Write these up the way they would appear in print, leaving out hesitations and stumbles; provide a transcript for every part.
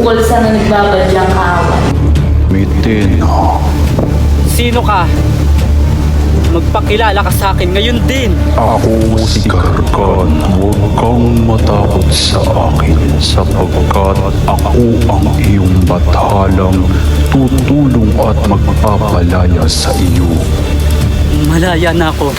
tungkol sa nagbabadyang kaaway. Mitena, Sino ka? Magpakilala ka sa akin ngayon din. ako si Gargan. Huwag kang matakot sa akin sapagkat ako ang iyong batalang tutulong at magpapalaya sa iyo. Malaya na ako.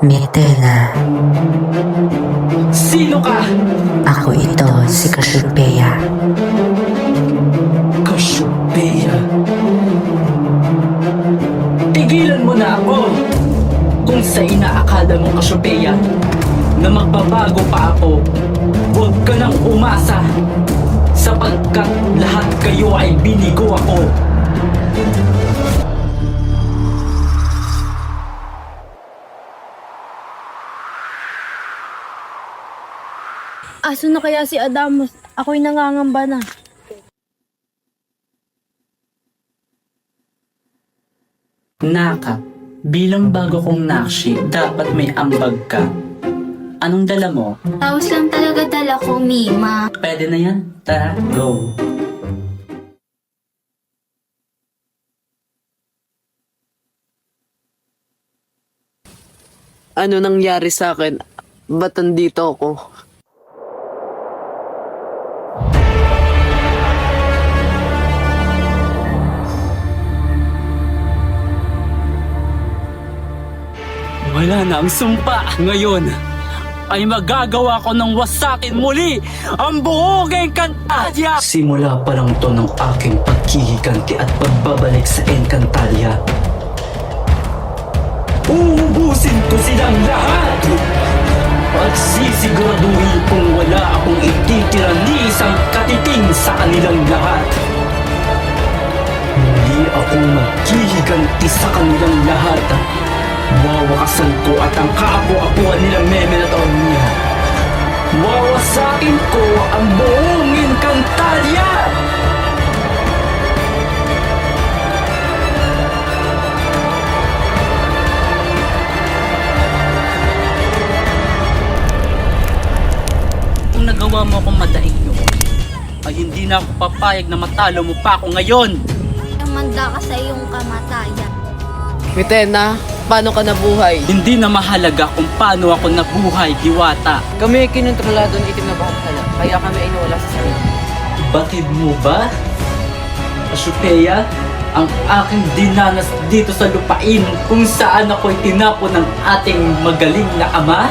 Mitena, Sino ka? ako ito si Cassiopeia. Cassiopeia. Tigilan mo na ako! Kung sa inaakala mo, Cassiopeia, na magbabago pa ako, huwag ka nang umasa sapagkat lahat kayo ay binigo ako. Aso na kaya si Adamos? Ako'y nangangamba na. Naka, bilang bago kong nakshi, dapat may ambag ka. Anong dala mo? Tapos lang talaga dala ko, Mima. Pwede na yan. Tara, go. Ano nangyari sa akin? Ba't nandito ako? Wala na ang sumpa. Ngayon, ay magagawa ko ng wasakin muli ang buong Encantadia! Simula pa lang to ng aking paghihiganti at pagbabalik sa Encantadia. Uubusin ko silang lahat! At sisiguraduhin kung wala akong ititira ni isang katiting sa kanilang lahat. Hindi ako maghihiganti sa kanilang lahat. Wawakasan ko at ang kaapo-apuan nilang Meme at Ornia. Wawasakin ko ang buong Encantadia! Kung nagawa mo akong madaig noon, ay hindi na ako papayag na matalo mo pa ako ngayon. Manda ka sa iyong kamatayan. Mitena, paano ka nabuhay? Hindi na mahalaga kung paano ako nabuhay, Diwata. Kami ay kinontrolado ng itim na bahala, kaya kami ay nawala sa sarili. Batid mo ba, Cassiopeia, ang aking dinanas dito sa lupain kung saan ako'y tinapon ng ating magaling na ama?